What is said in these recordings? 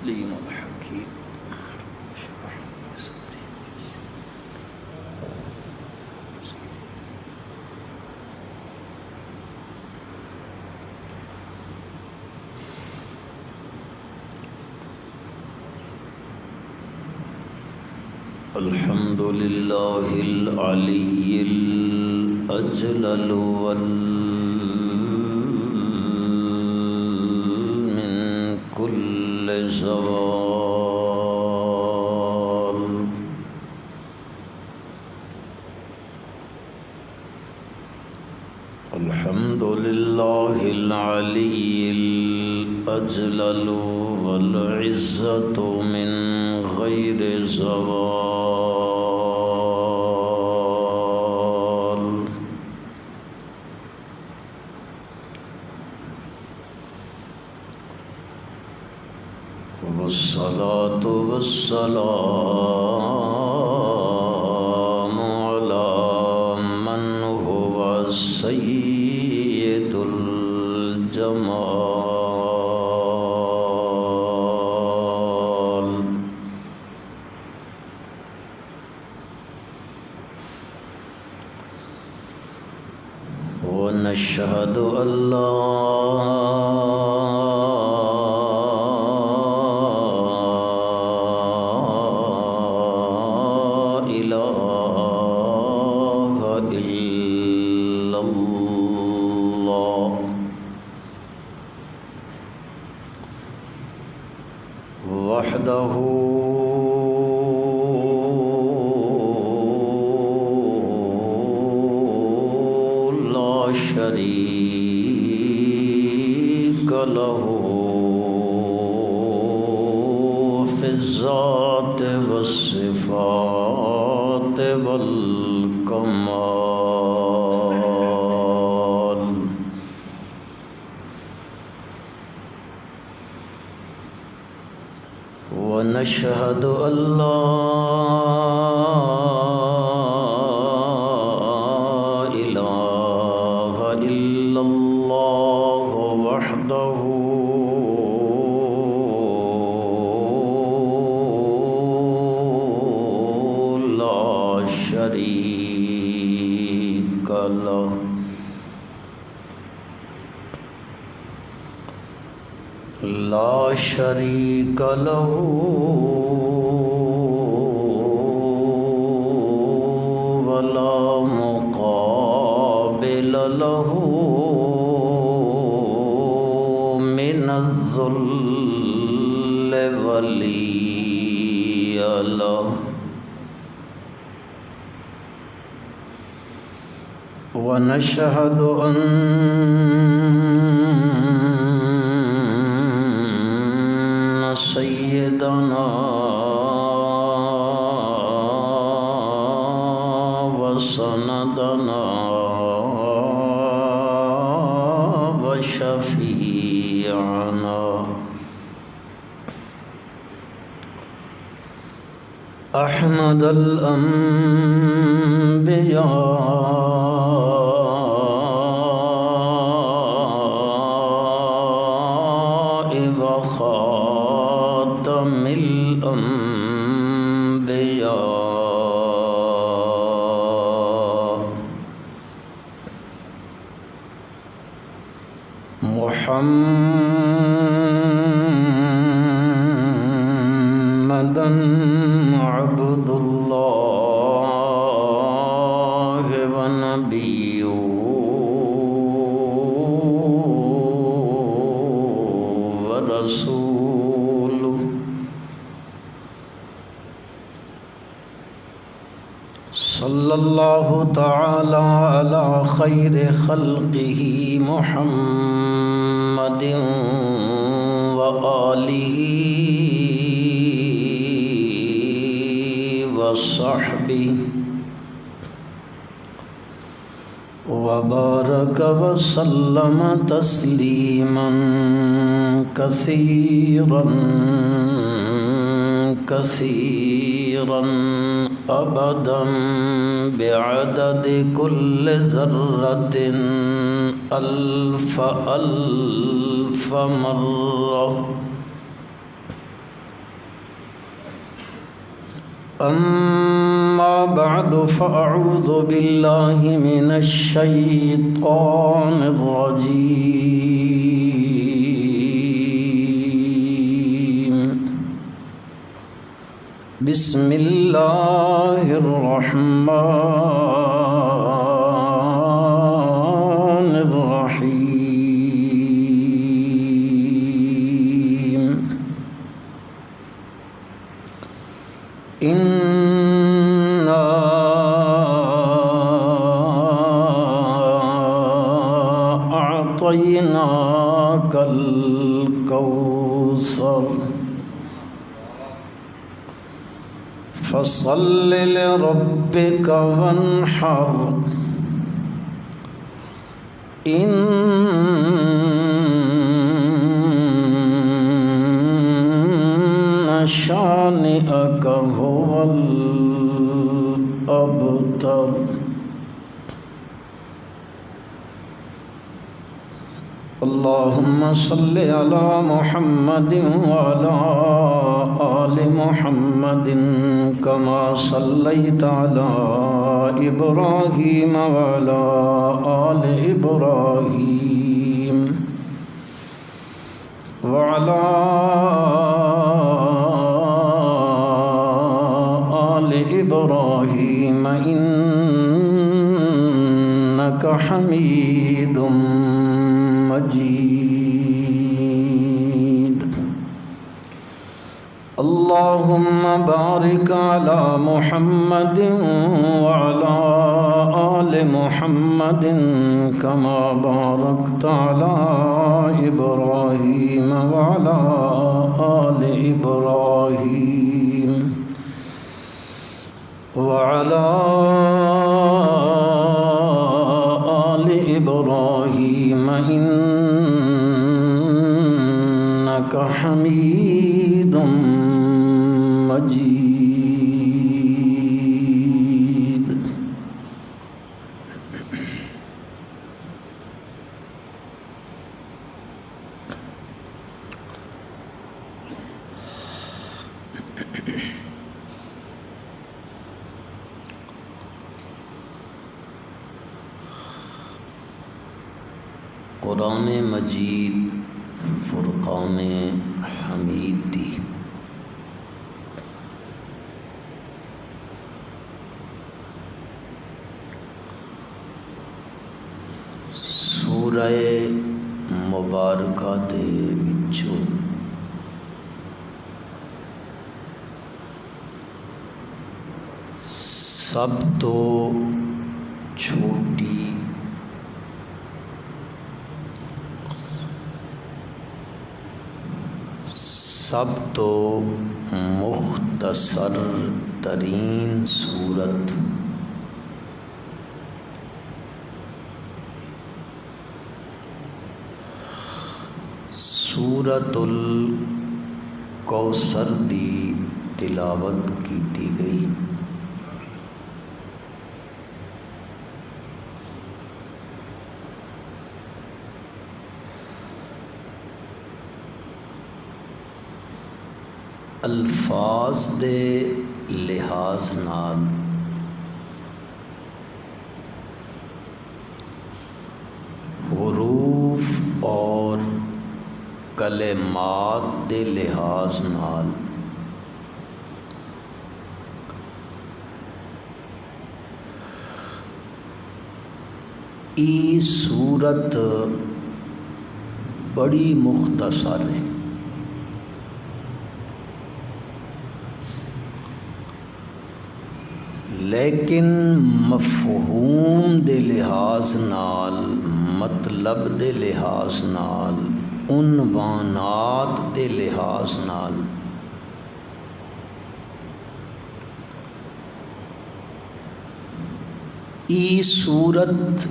العليم الحكيم اشرح لي صدري الحمد لله العلي الأجلل من كل زوال الحمد لله العلي الأجلل والعزة من غير زوال والصلاة والسلام على من هو سيد الجمال ونشهد أن لا وحده لا شريك له في الذات والصفات والكمال ونشهد أن لا إله إلا الله وحده لا شريك له لا شريك له ولا مقابل له من الذل ولي له ونشهد أن سيدنا وسندنا وشفيعنا أحمد الأنبياء وخاتم الأنبياء محمدًا عبد الله ونبيه ورسوله صلى الله تعالى على خير خلقه محمد وآله وصحبه وبارك وسلم تسليما كثيرا كثيرا أبدا بعدد كل ذرة ألف ألف مرة أما بعد فأعوذ بالله من الشيطان الرجيم. بسم الله الرحمن الرحيم. إنا أعطيناك الكوثر فصل لربك وانحر إن شانئك هو الأبتر. اللهم صل على محمد وعلى آل محمد كما صليت على إبراهيم وعلى آل إبراهيم وعلى آل إبراهيم إنك حميد مجيد. اللهم بارك على محمد وعلى آل محمد كما باركت على إبراهيم وعلى آل إبراهيم وعلى آل إبراهيم إنك حميد مجيد. قرآن مجید فرقان حمید دی. سورہ مبارکہ دے وچوں سب تو چھوٹی سب تو مختصر ترین سورت سورۃ الکوثر دی تلاوت کی گئی. الفاظ دے لحاظ نال حروف اور کلمات دے لحاظ نال ای سورت بڑی مختصر ہے، لیکن مفہوم دے لحاظ نال، مطلب دے لحاظ نال، عنوانات دے لحاظ نال ای صورت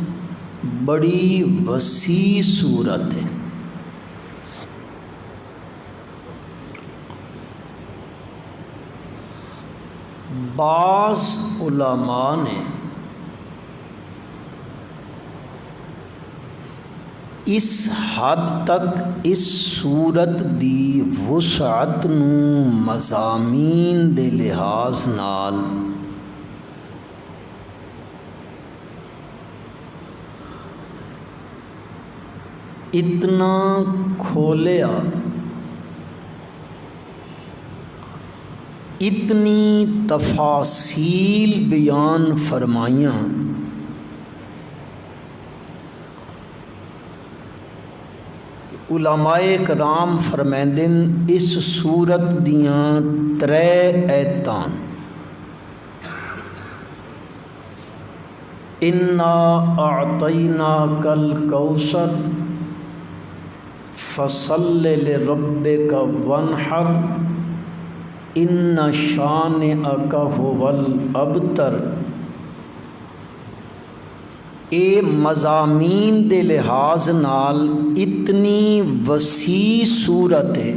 بڑی وسیع صورت ہے. بعض علماء نے اس حد تک اس سورت دی وسعت نو مضامین دے لحاظ نال اتنا کھولیا، اتنی تفاصیل بیان فرمائیاں، علماء کرام فرمیندن اس سورت دیاں 3 ایتاں انا اعطیناک الکوثر فصل لربک وانحر ان شانئک هو الابتر، اے مضامین دے لحاظ نال اتنی وسیع صورت ہے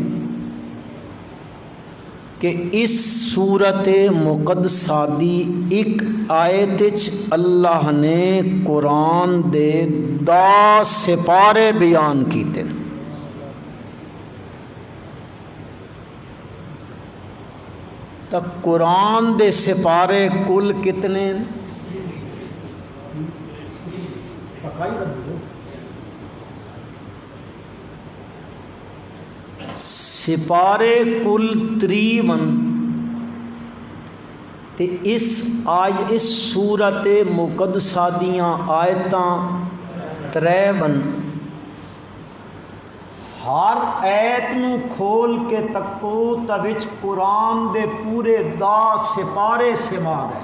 کہ اس صورت مقدسہ دی ایک آیت وچ اللہ نے قرآن دے 10 سپارے بیان کیتے۔ تو قرآن دے سپارے کل کتنے؟ سپارے کل 53 تے اس سورت مقدسہ دیاں آیتاں 53۔ ہر ایت نو کھول کے تکو تا وچ قرآن دے پورے 10 سپارے سما گئے۔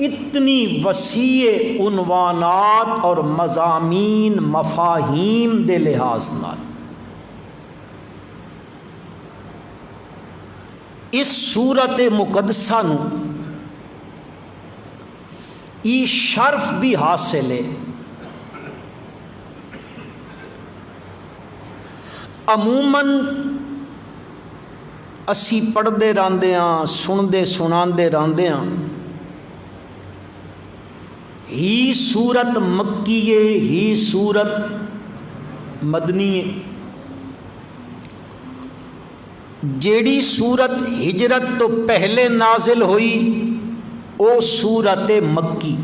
اتنی وسیع عنوانات اور مضامین مفاہیم دے لحاظ نال اس سورت مقدسہ نو ای شرف بھی حاصل ہے۔ عموماً اسی پڑھتے رہندے ہاں، سنتے سناندے رہندے ہاں، ہی سورت مکی ہے، ہی سورت مدنی ہے۔ جیڑی سورت ہجرت تو پہلے نازل ہوئی او سورت مکی،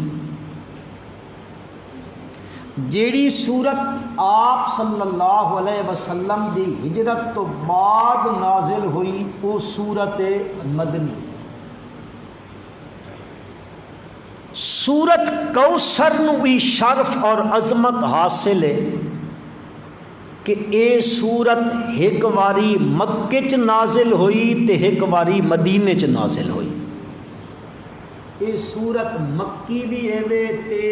جیڑی سورت آپ صلی اللہ علیہ وسلم دی ہجرت تو بعد نازل ہوئی او سورت مدنی۔ سورت کوثر نو بھی شرف اور عظمت حاصل ہے کہ اے سورت ایک واری مکے چ نازل ہوئی تے ایک واری مدینے چ نازل ہوئی۔ اے سورت مکی بھی ایویں تے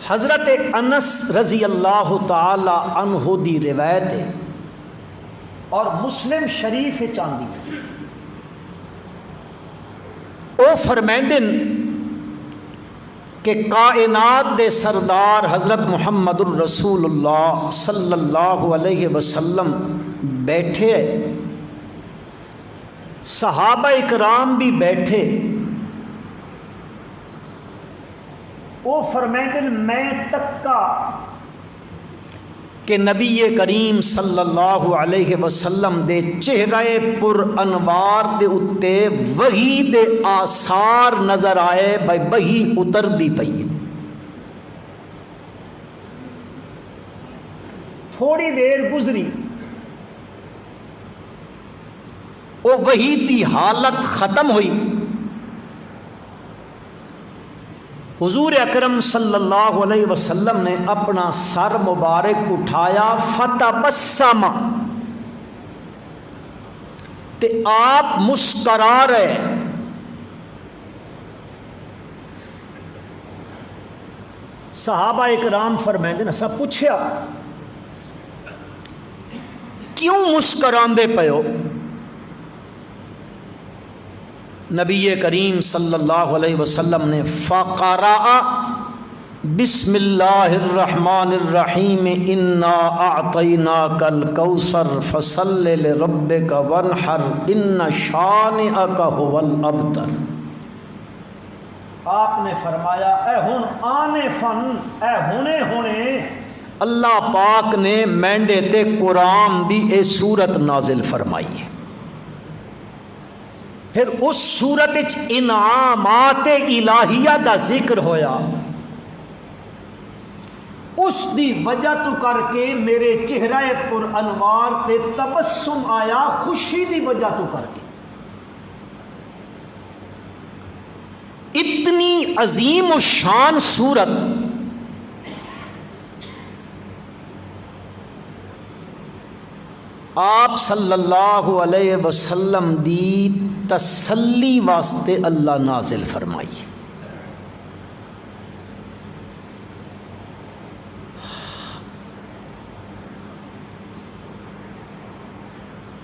حضرت انس رضی اللہ تعالی عنہ دی روایت ہے اور مسلم شریف چاندی او فرمیندن کہ کائنات دے سردار حضرت محمد الرسول اللہ صلی اللہ علیہ وسلم بیٹھے، صحابہ اکرام بھی بیٹھے، وہ فرمیندن میں تکا کہ نبی کریم صلی اللہ علیہ وسلم دے چہرہ پر انوار دے اتے وحی دے آثار نظر آئے، بھائی وحی اتر دی پئی۔ تھوڑی دیر گزری، وہ وحی دی حالت ختم ہوئی، حضور اکرم صلی اللہ علیہ وسلم نے اپنا سر مبارک اٹھایا، فتبسم، تے آپ مسکرا رہے۔ صحابہ اکرام فرمیندے نے سب پوچھیا کیوں مسکراندے پیو؟ نبی کریم صلی اللہ علیہ وسلم نے فقرأ بسم اللہ الرحمن الرحیم انا اعطیناک الکوثر فصل لربک وانحر ان شانئک هو الابتر۔ آپ نے فرمایا اے ہن آنے فن، اے ہونے ہونے اللہ پاک نے مینڈے تے قرآن دی اے سورت نازل فرمائی ہے۔ پھر اس سورت وچ انعامات الہیہ دا ذکر ہویا، اس دی وجہ تو کر کے میرے چہرہ پر انوار تے تبسم آیا، خوشی دی وجہ تو کر کے۔ اتنی عظیم و شان سورت آپ صلی اللہ علیہ وسلم دی تسلی واسطے اللہ نازل فرمائی۔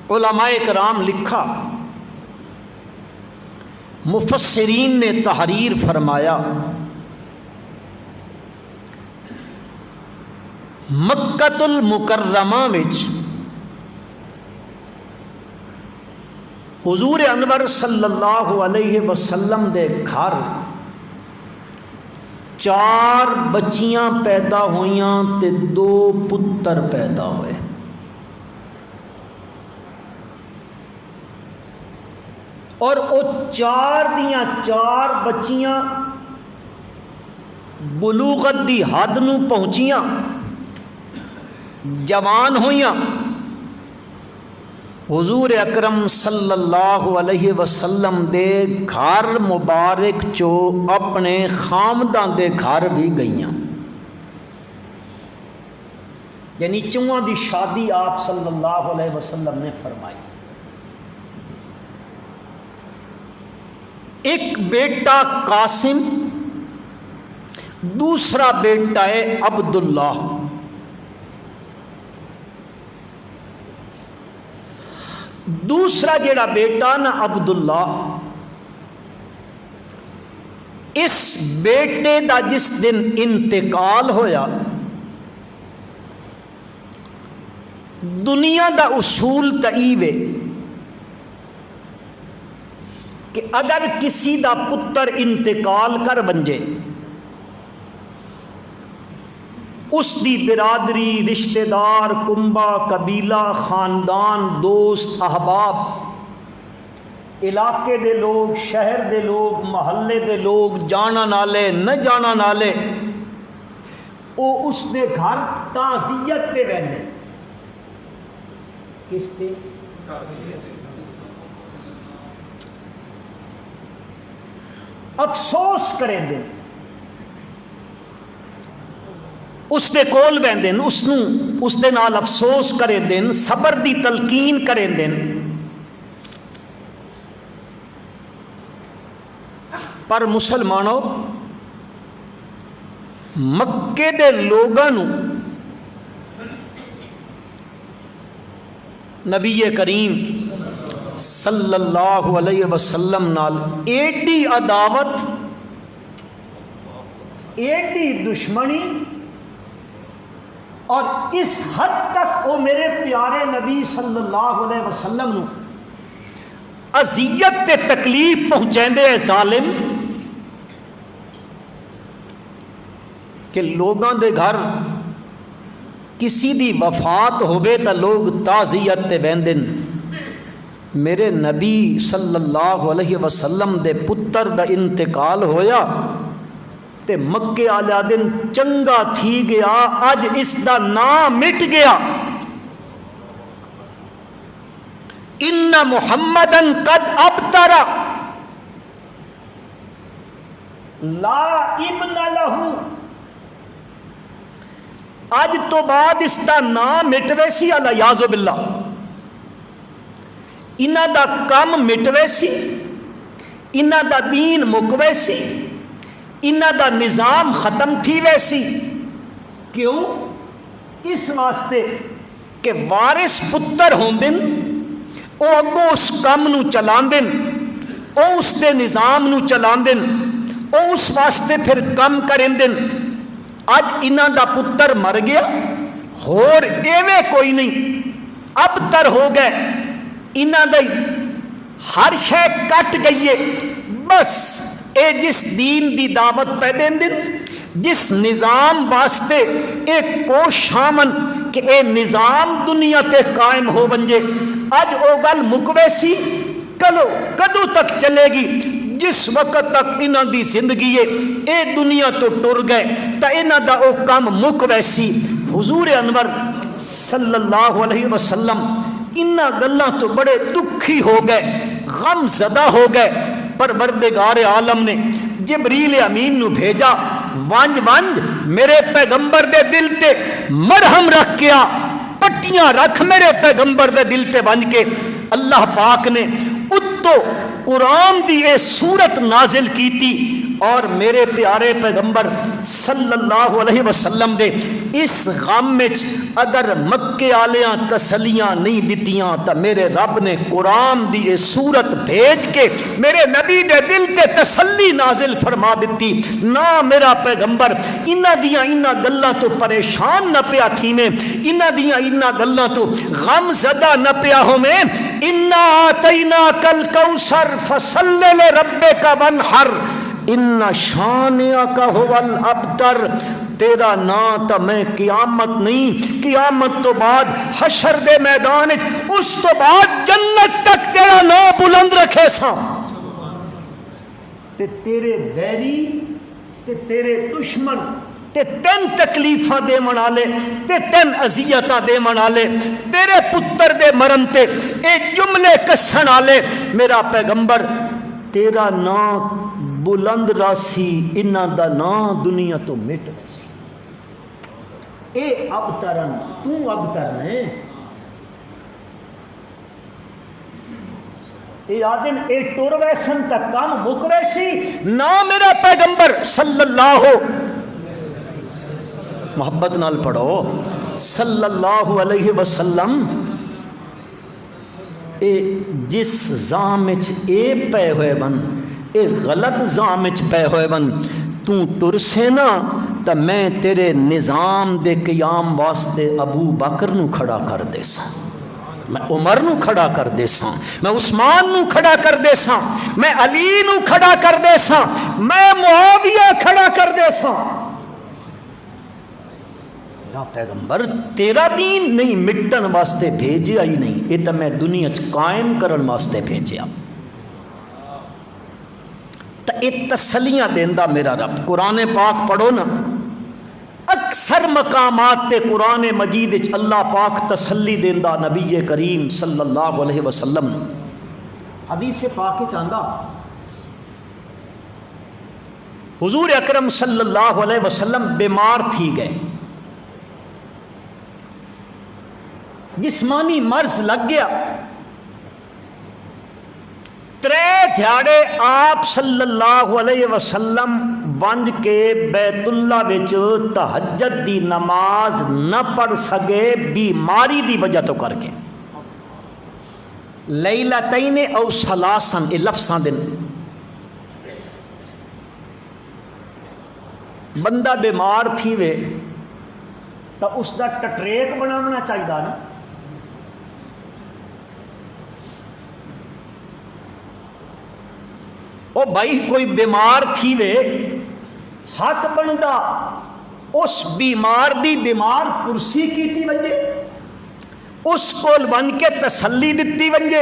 علماء کرام لکھا، مفسرین نے تحریر فرمایا، مکۃ المکرمہ وچ حضور انور صلی اللہ علیہ وسلم دے گھر 4 بچیاں پیدا ہوئیاں تے 2 پتر پیدا ہوئے۔ اور وہ 4 دیاں 4 بچیاں بلوغت دی حد نو پہنچیاں، جوان ہوئیاں۔ حضور اکرم صلی اللہ علیہ وسلم دے گھر مبارک چو اپنے خامدان دے گھر بھی گئیاں، یعنی 4 دی شادی آپ صلی اللہ علیہ وسلم نے فرمائی۔ ایک بیٹا قاسم، دوسرا بیٹا ہے عبداللہ۔ دوسرا جیڑا بیٹا نا عبداللہ، اس بیٹے دا جس دن انتقال ہویا، دنیا دا اصول تئیب ہے کہ اگر کسی دا پتر انتقال کر بنجے، اس دی برادری، رشتہ دار، کنبہ، قبیلہ، خاندان، دوست، احباب، علاقے دے لوگ، شہر دے لوگ، محلے دے لوگ، جانا نالے نہ جانا نالے، او اس دے گھر تعزیت دے رہنے۔ کس دے؟ افسوس کریں دیں، اس دے کول بہن دیں، اس دے نال افسوس کریں دیں، صبر دی تلقین کریں دیں۔ پر مسلمانوں، مکے دے لوگاں نو نبی کریم صلی اللہ علیہ وسلم نال ایڈی عداوت، ایڈی دشمنی، اور اس حد تک وہ میرے پیارے نبی صلی اللہ علیہ وسلم نو اذیت تے تکلیف پہنچاندے ہیں ظالم، کہ لوگاں دے گھر کسی دی وفات ہوئے تا لوگ تعزیت تے بہندن۔ میرے نبی صلی اللہ علیہ وسلم دے پتر دا انتقال ہویا تے مکے آلیا دن چنگا تھی گیا، اج اس دا نام مٹ گیا۔ ان محمدن قد ابتر لا ابن لہو، اج تو بعد اس دا نام مٹوے سی، الیاذ باللہ، انہ دا کم مٹوے سی، انہ دا دین مکوے سی، انہ دا نظام ختم تھی ویسی۔ کیوں؟ اس واسطے کہ وارث پتر ہوندن، او اگوں اس کم نو چلاندن، او اس دے نظام نو چلاندن، او اس واسطے پھر کم کرندن۔ اج انہ دا پتر مر گیا، ہور ایویں کوئی نہیں، اب تر ہو گئے، انہ دا ہر شے کٹ گئی ہے، بس اے جس دین دی دعوت پہ دین دن جس نظام واسطے اے کوشامن کہ اے نظام دنیا تے قائم ہو بنجے اج او گل مکویسی کدو تک چلے گی جس وقت تک انہاں دی زندگی اے دنیا تو ٹر گئے تا انہاں دا او کام مکویسی حضور انور صلی اللہ علیہ وسلم انہاں گلاں تو بڑے دکھی ہو گئے غم زدہ ہو گئے پروردگار عالم نے جبریل امین نو بھیجا وانج میرے پیغمبر دے دل تے مرہم رکھ کے پٹیاں رکھ میرے پیغمبر دے دل تے ونج کے اللہ پاک نے اتو قرآن دی اے سورت نازل کیتی اور میرے پیارے پیغمبر صلی اللہ علیہ وسلم دے اس غم وچ اگر مکے آلیاں تسلیاں نہیں دتیاں تا میرے رب نے قرآن دی اے سورت بھیج کے میرے نبی دے دل تے تسلی نازل فرما دیتی نہ میرا پیغمبر انہاں گلاں تو پریشان نہ پیا تھی میں انہاں گلاں تو غم زدہ نہ پیا ہو میں انا آتیناک الکوثر فصل لربک وانحر ان شانئک هو الابتر تیرا نا تا میں قیامت نہیں قیامت تو بعد حشر دے میدان اس تو بعد جنت تک تیرا نا بلند رکھے سا تے تیرے ویری تے تیرے دشمن تے تین تکلیفاں دے منالے تے تین اذیتاں دے منالے تیرے پتر دے مرن تے اے جملے کسن آلے میرا پیغمبر تیرا نا بلند راسی انہاں دا نا دنیا تو مٹ راسی اے ابترن تو ابترن ہے اے آدن اے ٹور ویسن تک کام مک ویسی نا میرا پیغمبر صلی اللہ محبت نال پڑھو صلی اللہ علیہ وسلم اے جس زامچ اے پے ہوئے بن اے غلط زامچ پے ہوئے بن تو ٹر سے نا تا میں تیرے نظام دے قیام واسطے ابو بکر نو کھڑا کر دے سا میں عمر نو کھڑا کر دے سا میں عثمان نو کھڑا کر دے سا میں علی نو کھڑا کر دے سا میں معاویہ کھڑا کر دے سا یا پیغمبر تیرا دین نہیں مٹن واسطے بھیجیا ہی نہیں یہ تو میں دنیا قائم کرن واسطے بھیجیا تو یہ تسلیاں دیندہ میرا رب قرآن پاک پڑھو نا اکثر مقامات تے قرآن مجید اللہ پاک تسلی دیندہ نبی کریم صلی اللہ علیہ وسلم حدیث پاک چاندہ حضور اکرم صلی اللہ علیہ وسلم بیمار تھی گئے جسمانی مرض لگ گیا ترے دھیاڑے آپ صلی اللہ علیہ وسلم بند کے بیت اللہ وچ تہجد دی نماز نہ پڑھ سکے بیماری دی وجہ تو کر کے لیلتین او ثلاثن اے لفظاں دن بندہ بیمار تھی وے تو اس دا ٹٹریک بناونا چاہیے نا او بھائی کوئی بیمار تھی وے حق بنتا اس بیمار دی بیمار کرسی کیتی ونجے اس کول بن کے تسلی دتی ونجے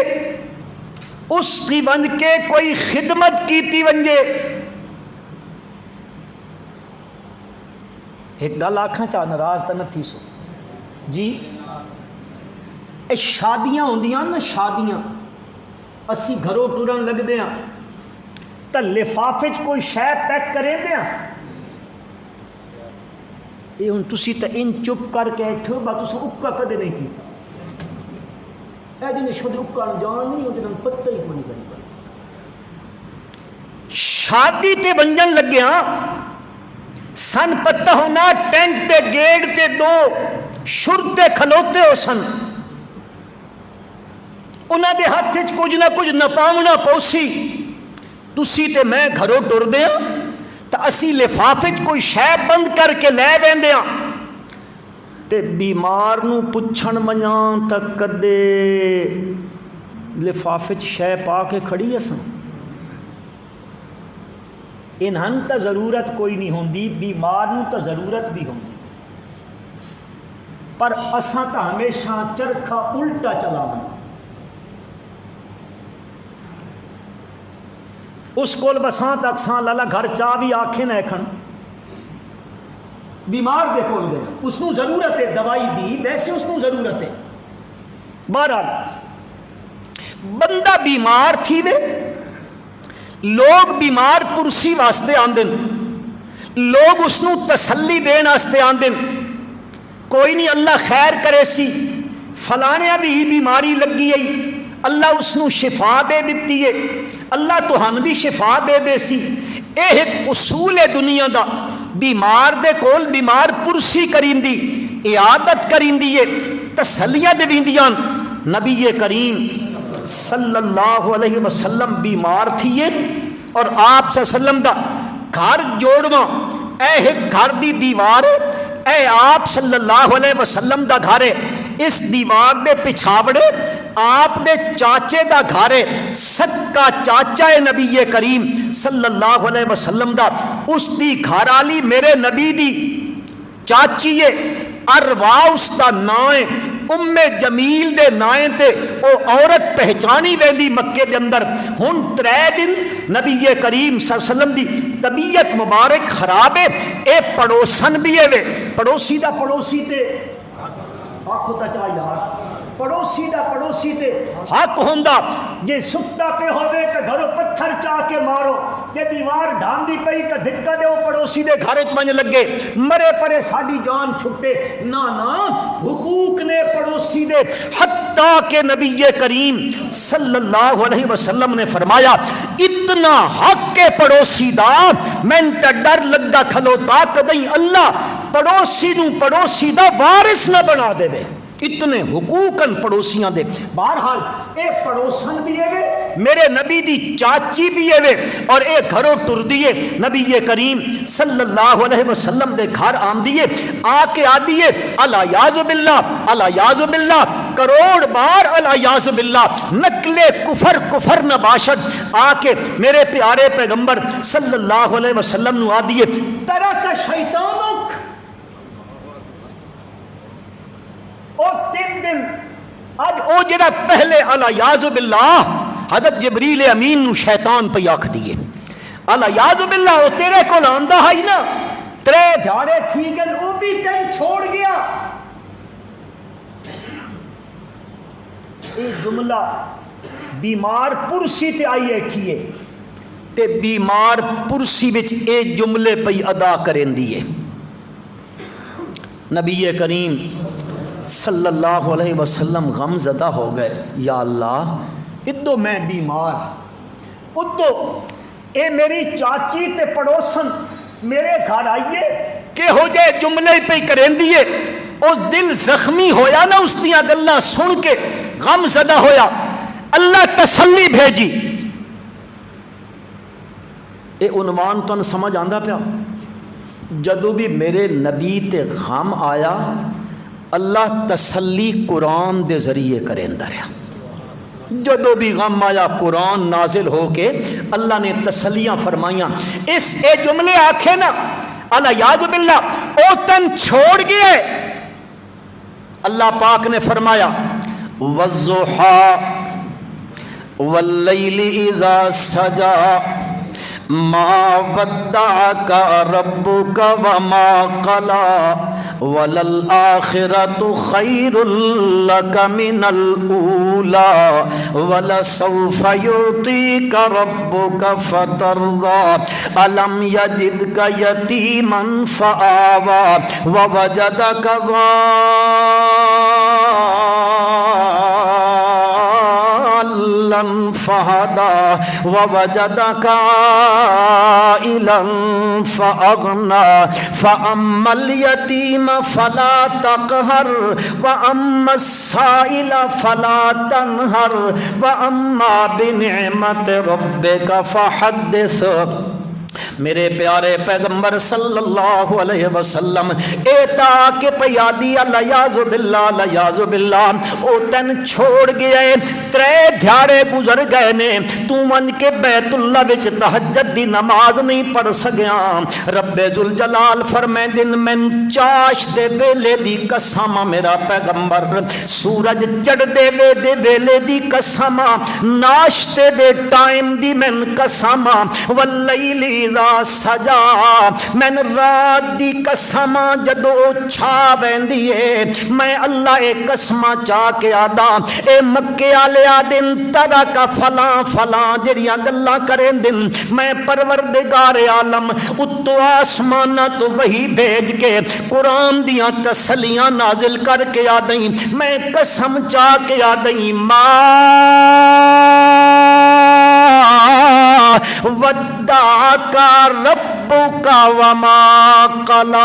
اس کی بن کے کوئی خدمت کیتی ونجے ایک گل آکھاں چاہ ناراض تو نہ تھی سو جی اے شادیاں ہوندیاں نا شادیاں اسی گھروں ٹرن لگ دیاں تا لفافے کوئی شے پیک کریں دیا یہ ہن تسی تا ان چپ کر کے اٹھو با تسا اکا کدے نہیں کیتا اے جنہیں شدی اکا جان نہیں ہوتے نہ پتہ ہی کوئی نہیں کرتا شادی تے بنجن لگے ہاں سن پتہ ہونا ٹینٹ تے گیڑ تے دو شرطے کھلوتے ہو سن انہاں دے ہاتھ وچ کچھ نہ کچھ نپاونا پوسی تسی تے میں گھروں ٹر دیا تو اسی لفافے کوئی شے بند کر کے لے بیندیا تے بیمار نو پچھن منیاں تک کدے لفافے شے پا کے کھڑی ہے سن انہن تا ضرورت کوئی نہیں ہوندی، بیمار نوں تا ضرورت بھی ہوندی، پر اساں تا ہمیشہ چرخا الٹا چلاونا۔ اس کول بساں تک ساں لالا گھر چاہ بھی آکھے نہ ایکھن، بیمار دے کول گئے، اس نوں ضرورت ہے دوائی دی، ویسے اس نوں ضرورت ہے۔ بہرحال بندہ بیمار تھی وے، لوگ بیمار پرسی واسطے آندن، لوگ اس نوں تسلی دین واسطے آندن، کوئی نہیں اللہ خیر کرے سی، فلانے بھی بیماری لگی ہے، اللہ اس نوں شفا دے دیتی ہے، اللہ تو ہم بھی شفا دے دے سی۔ اے ایک اصول ہے دنیا دا، بیمار دے کول بیمار پرسی کریندی، عیادت کریندی ہے، تسلیاں دیندیاں۔ نبی کریم صلی اللہ علیہ وسلم بیمار تھیے اور آپ صلی اللہ علیہ وسلم دا گھر جوڑواں، اے ایک گھر دی دیوار ہے، اے آپ صلی اللہ علیہ وسلم دا گھر ہے، اس دیوار دے پچھاوڑے آپ دے چاچے دا گھر ہے، سکا چاچا ہے نبی کریم صلی اللہ علیہ وسلم دا، اس دی گھر والی میرے نبی دی چاچی ہے، ارواح اس دا نام ہے، ام جمیل دے نائیں تے او عورت پہچانی ویندی مکے دے اندر۔ ہن 3 دن نبی کریم صلی اللہ علیہ وسلم دی طبیعت مبارک خراب ہے، اے پڑوسن بھی ہے وے، پڑوسی دا پڑوسی تے آکھو تا چاہ یار، پڑوسی دا پڑوسی تے حق ہوندا، جے ستا پہ ہوئے تے گھروں پتھر چاہ کے مارو، جے دیوار ڈھاندی پئی تے دھکا دے وہ پڑوسی دے گھر وچ ونج لگے، مرے پرے ساڈی جان چھٹے، نا نا حقوق نے پڑوسی دے، حتیٰ کہ نبی کریم صلی اللہ علیہ وسلم نے فرمایا اتنا حق کے پڑوسی دا میں تے ڈر لگا کھلوتا کدیں اللہ پڑوسی نو پڑوسی دا وارث نہ بنا دے وے، اتنے حقوقاً پڑوسیاں دے۔ بہرحال اے پڑوسن بھی ہے میرے نبی دی چاچی بھی ہے اور اے گھروں ٹر دیے نبی کریم صلی اللہ علیہ وسلم دے گھر آم دیے، آ کے آ دیے الیاذ باللہ الیاذ باللہ، کروڑ بار الیاذ باللہ، نقل کفر کفر نباشد، آ کے میرے پیارے پیغمبر صلی اللہ علیہ وسلم نو آ دیے ترک شیطانک، او 3 دن اج او جڑا پہلے الیاذ باللہ حضرت جبریل امین نو شیطان پہ آکھ دیے الیاذ باللہ او تیرے کول آندا ہے نا، 3 دھاڑے تھی گل او بھی تین چھوڑ گیا۔ اے جملہ بیمار پرسی تے آئی ایٹھی ہے تے بیمار پرسی وچ اے جملے پہ ادا کریں دیے۔ نبی کریم صلی اللہ علیہ وسلم غم زدہ ہو گئے، یا اللہ ادو میں بیمار، ادو اے میری چاچی تے پڑوسن میرے گھر آئیے کہ ہو جائے جملے پہ کریں دیے، اس دل زخمی ہویا نا اس دیاں گلاں سن کے غم زدہ ہویا، اللہ تسلی بھیجی۔ اے عنوان تو سمجھ آندا پیا، جدو بھی میرے نبی تے غم آیا اللہ تسلی قرآن دے ذریعے کریں دریا، جدو بھی غم آیا قرآن نازل ہو کے اللہ نے تسلیاں فرمائیاں۔ اس اے جملے آکھے نا الیاذ باللہ او تن چھوڑ گئے، اللہ پاک نے فرمایا والضحیٰ واللیل اذا سجا ما ودعك ربك وما قلى وللآخرة خير لك من الأولى ولسوف يعطيك ربك فترضى ألم يجدك يتيما فآوى ووجدك ضالا فهدى ووجدك عائلا فأغنى فأما اليتيم فلا تقهر وأما السائل فلا تنهر وأما بنعمة ربك فحدث۔ میرے پیارے پیغمبر صلی اللہ علیہ وسلم اے تاکہ پیادی الیاذ باللہ الیاذ باللہ او تن چھوڑ گئے ترے دھیاڑے گزر گئے نے تو من کے بیت اللہ وچ تہجد دی نماز نہیں پڑھ سکیا رب ذوالجلال فرمائے دن من چاش دے ویلے دی قسم میرا پیغمبر سورج چڑھ دے ویلے دی قسم ناشتے دے ٹائم دی من قسم واللیل اذا سجا میں رات دی قسم جدو چھا بیندی ہے میں اللہ اے قسم چاہ کے آدھا اے مکے آلے آدن ترا کا فلاں فلاں جڑیاں گلاں کریں دن میں پروردگار عالم اتو آسمانہ تو وہی بھیج کے قرآن دیاں تسلیاں نازل کر کے آدھیں میں قسم چاہ کے آدھیں ودعک ربک وما قلی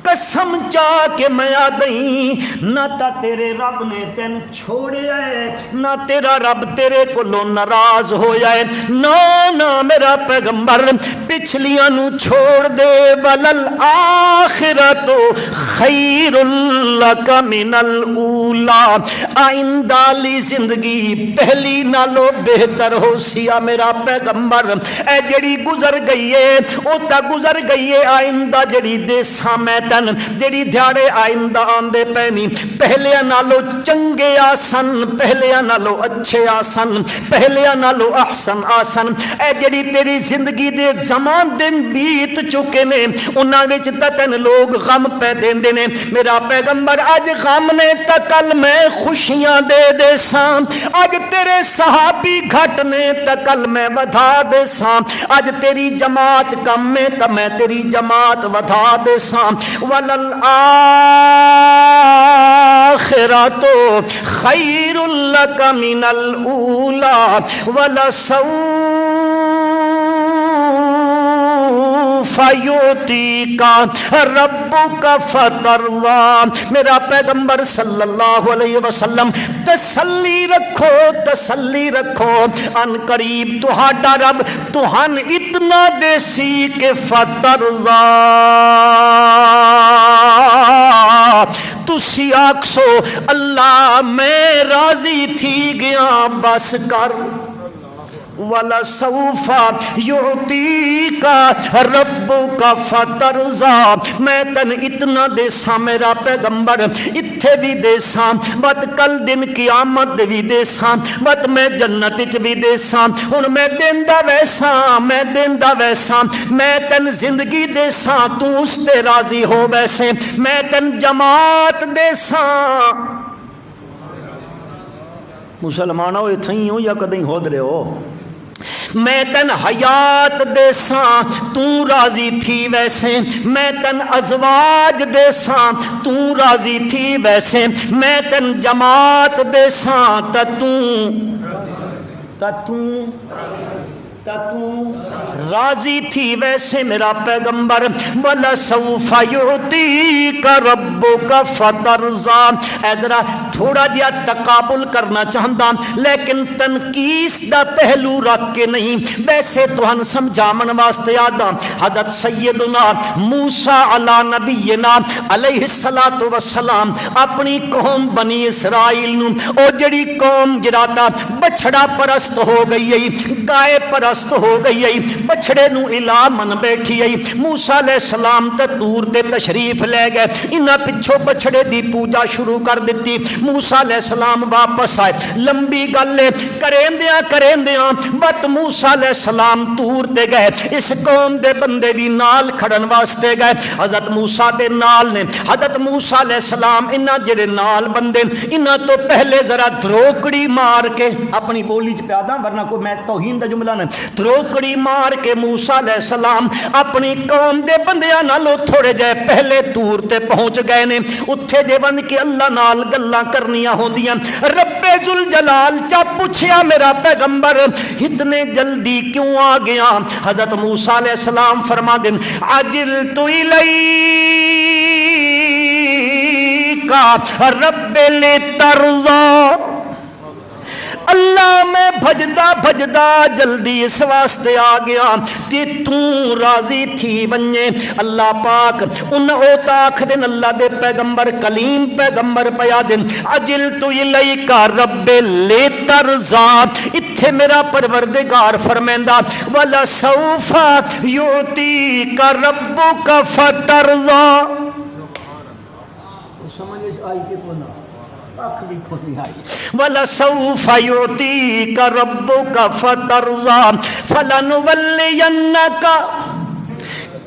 قسم چاہ کے میں آ گئی نہ تا تیرے رب نے تین چھوڑیا ہے نہ تیرا رب تیرے کو ناراض ہو جائے نہ میرا پیغمبر پچھلیاں نو چھوڑ دے ولل آخرت خیر لک من الاولا آئندہ لی زندگی پہلی نالو بہتر ہو سیا میرا پیغمبر اے جڑی گزر گئی ہے او تا گزر گئی ہے آئندہ جڑی دے سامنے جڑی دھیاڑے آئندہ آندے پینی پہلے نالو چنگے آسن پہلے نالو اچھے آسن پہلے نالو احسن آسن اے جڑی تیری زندگی دے زمان دن بیت چکے نے انہاں وچ تن لوگ غم پہ دیندے نے میرا پیغمبر اج غم نے تا کل میں خوشیاں دے ساں اج تیرے صحابی گھٹ نے تا کل میں ودھا دے ساں اج تیری جماعت کم میں تا میں تیری جماعت ودھا دے ساں وَلَلْآخِرَةُ خَيْرٌ لَكَ مِنَ الْأُولَى وَلَسَوْفَ يُعْطِيكَ رَبُّكَ فَتَرْضَىٰ میرا پیغمبر صلی اللہ علیہ وسلم تسلی رکھو ان قریب تہاڈا رب تہن اتنا دیسی کہ فترضا تسی آکسو اللہ میں راضی تھی گیا بس کر وَلَسَوْفَ يُعْطِيكَ رَبُّكَ فَتَرْضَىٰ میں تن اتنا دے ساں میرا پیغمبر اتھے بھی دے ساں بات کل دن قیامت بھی دے ساں بات میں جنت وچ بھی دے ساں ہن میں دیندہ ویساں میں تن زندگی دے ساں تو اس تے راضی ہو ویسے میں تن جماعت دے ساں مسلمانوں اتھیں ہو یا کدیں ہو درے ہو میں تن حیات دے ساں تو راضی تھی ویسے میں تن ازواج دے ساں تو راضی تھی ویسے میں تن جماعت دے ساں تو راضی تھی ویسے میرا پیغمبر وَلَسَوْفَ يُعْطِيكَ رَبُّكَ فَتَرْضَىٰ اے ذرا تھوڑا جہا تقابل کرنا چاہتا لیکن تنقیس دا پہلو رکھ کے نہیں ویسے تو ہن سمجھامن واسطے آدھا حضرت سیدنا موسیٰ علی نبینا علیہ السلام اپنی قوم بنی اسرائیل نو او جڑی قوم جراتا بچھڑا پرست ہو گئی گائے پرست ہو گئی بچھڑے نو الہ من بیٹھی موسیٰ علیہ السلام تے طور تے تشریف لے گئے انہاں پچھو بچھڑے دی پوجا شروع کر دیتی موسیٰ علیہ السلام واپس آئے لمبی گلے کریندیاں بت موسیٰ علیہ السلام طور تے گئے اس قوم دے بندے بھی نال کھڑن واسطے گئے حضرت موسیٰ دے نال نے حضرت موسیٰ علیہ السلام انہاں جڑے نال بندے انہاں تو پہلے ذرا دھروکڑی مار کے اپنی بولی چ پیادا ورنہ کوئی میں توہین دا جملہ نہیں دھروکڑی مار کے موسیٰ علیہ السلام اپنی قوم دے بندیاں نالو تھوڑے جائے پہلے طور تے پہنچ گئے نے اتھے جے بند کے اللہ نال گلاں کرنیاں ہوندیاں رب ذوالجلال چا پوچھیا میرا پیغمبر اتنے جلدی کیوں آ گیا حضرت موسیٰ علیہ السلام فرما دیں عجلت الیکا رب لترضا اللہ میں بھجدا بھجدا جلدی اس واسطے آ گیا کہ تو راضی تھی بننے. اللہ پاک ان اوتا آخ دن اللہ دے پیغمبر کلیم پیغمبر پیا دن عجلت الیک رب لترضا. اتھے میرا پروردگار فرمیندا ولسوف یعطیک ربک فترضا. سمجھ آئی کہ کونا وَلَسَوْفَ يُعْطِيكَ رَبُّكَ فَتَرْضَىٰ فَلَنُوَلِّيَنَّكَ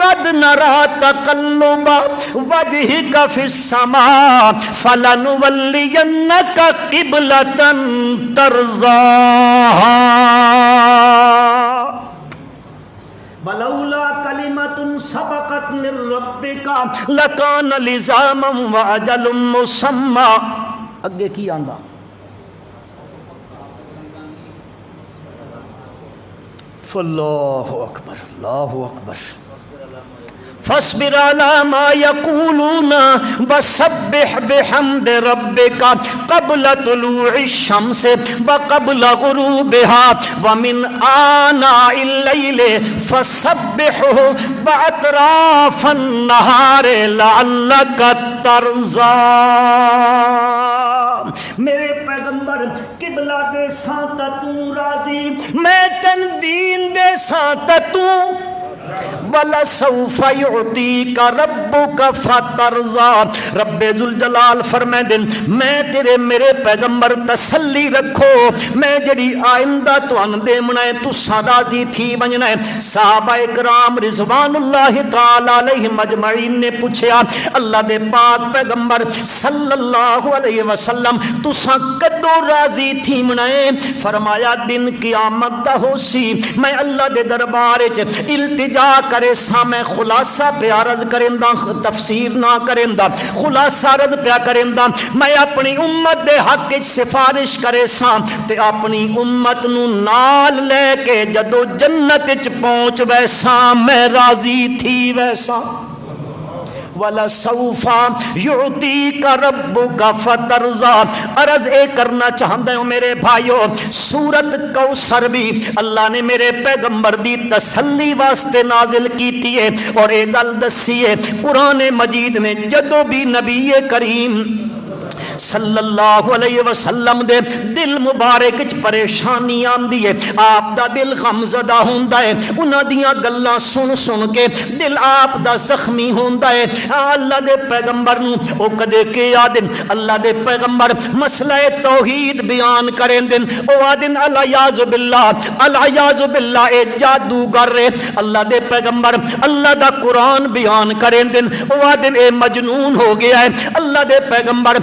قَدْ نَرَىٰ تَقَلُّبَ وَجْهِكَ فِي السَّمَاءِ فَلَنُوَلِّيَنَّكَ قِبْلَةً تَرْضَاهَا وَلَوْلَا كَلِمَةٌ سَبَقَتْ مِن رَّبِّكَ لَكَانَ لِزَامًا وَأَجَلٌ مُّسَمًّى. اگے کی آندا فاللہ اکبر اللہ اکبر. فاصبر على ما يقولون وسبح بحمد ربك قبل طلوع الشمس وقبل غروبها ومن آناء الليل فسبحه وأطراف النهار لعلك ترضى. میرے پیغمبر قبلہ دے سانتا تو راضی میں تن دین دے سانتا تو وَلَسَوْفَ يُعْطِيكَ رَبُّكَ فَتَرْضَىٰ. رب ذوالجلال فرمائے دن میں تیرے میرے پیغمبر تسلی رکھو میں جڑی آئندہ تو اندے منائے تو راضی تھی بننا ہے. صحابہ اکرام رضوان اللہ تعالی علیہ مجمعین نے پوچھا اللہ دے پاک پیغمبر صلی اللہ علیہ وسلم تو کدو راضی تھی منائے. فرمایا دن قیامت دا ہو سی میں اللہ دے دربار التجا کرے سا میں خلاصہ پہ عرض کرندہ تفسیر نہ کرندہ خلاصہ عرض پہ کرندہ میں اپنی امت دے حق سفارش کرے سا تے اپنی امت نو نال لے کے جدو جنت چ پہنچ ویسا میں راضی تھی ویسا. وَلَسَوْفَ يُعْطِيكَ رَبُّكَ فَتَرْضَىٰ. عرض اے کرنا چاہتا ہوں میرے بھائیو سورت کوثر بھی اللہ نے میرے پیغمبر دی تسلی واسطے نازل کیتی ہے اور اے گل دسی ہے قرآن مجید نے جدو بھی نبی کریم صلی اللہ علیہ وسلم دے دل مبارک چ پریشانی آندی ہے آپ دا دل غمزدہ ہوندا ہے انہاں دیاں گلاں سن سن کے دل آپ دا زخمی ہوندا ہے اللہ دے پیغمبر نو او کدے کہ آدن اللہ دے پیغمبر مسئلہ توحید بیان کریں دن او آدن الیاذ باللہ اے جادوگر رے اللہ دے پیغمبر اللہ دا قرآن بیان کریں دن او آدن اے مجنون ہو گیا ہے اللہ دے پیغمبر